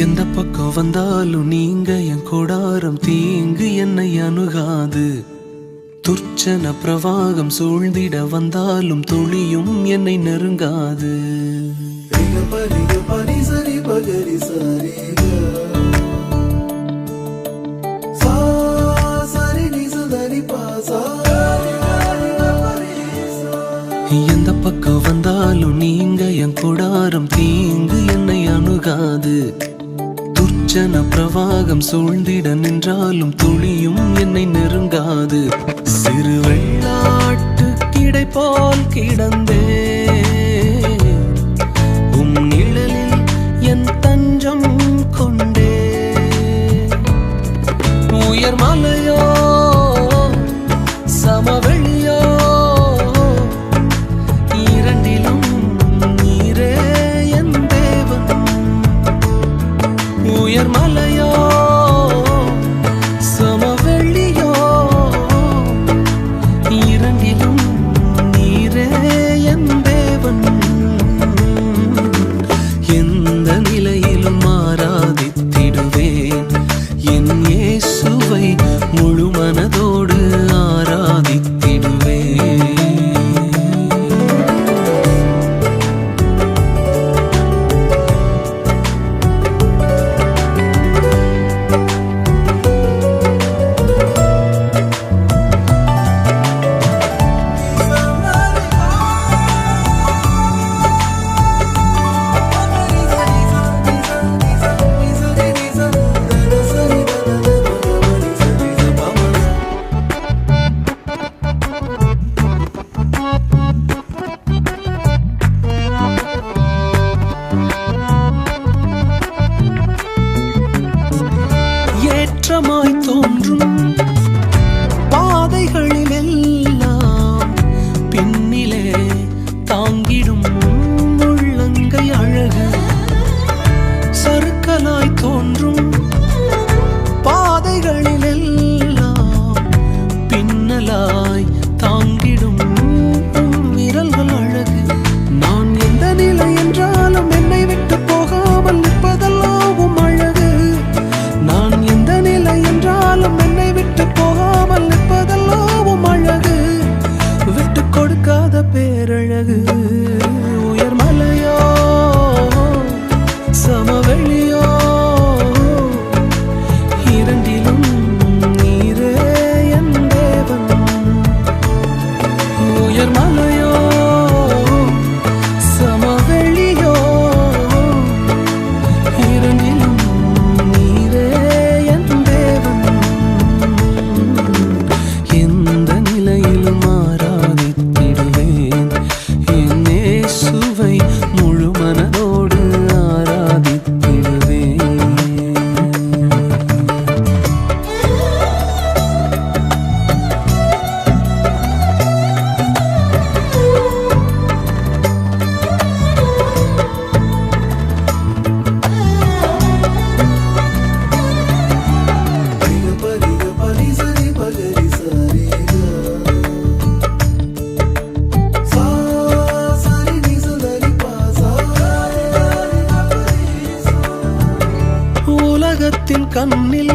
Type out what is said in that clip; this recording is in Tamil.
எந்த பக்கம் வந்தாலும் நீங்க என் கொடாரம் தீங்கு என்னை அணுகாது. துர்ச்சன பிரவாகம் சூழ்ந்திட வந்தாலும் துளியும் என்னை நெருங்காது. எந்த பக்கம் வந்தாலும் நீங்க என் கொடாரம் தீங்கு என்னை அணுகாது. துர்ச்சன பிரவாகம் சூழ்ந்திட நின்றாலும் துளியும் என்னை நெருங்காது. சிறு வெள்ளாட்டு கிடை போல் கிடந்தே உம் நிழலில் என் தஞ்சம் கொண்டே. உயர் மலையோ சமவெளியோ இரண்டிலும் நீரே என் தேவன். உயர் மலையோ சமவெளியோ இரண்டிலும் நீரே என் தேவன். எந்த நிலையிலும் ஆராதித்திடுவேன் என் இயேசுவை முழு மனதோடு ஆராதித்திடுவேன். ஏற்றமாய் தோன்றும் பாதைகளில் எல்லாம் பின்னிலே தாங்கிடும் உள்ளங்கை அழகு. சறுக்கலாய் தோன்றும் பாதைகளில் எல்லாம் பின்னலாய் தாங்கிடும் விரல்கள் அழகு. நான் எந்த நிலை என்றாலும் என்னை விட்டு போகாமல் நிற்பதெல்லாம் அழகு. நான் எந்த நிலை என்றாலும் என்னை விட்டு போகாமல் நிற்பதெல்லாம் அழகு. விட்டு கொடுக்காத பேரழகு. உயர் மலையோ சமவெளியோ இரண்டிலும் நீரே என் தேவன். உயர் மலையோ சமவெளியோ இரண்டிலும் நீரே என் தேவன். எந்த நிலையிலும் ஆராதித்திடுவேன் என் இயேசுவை முழு மனதோடு ஆராதித்திடுவேன். உலகத்தின் கண்ணில்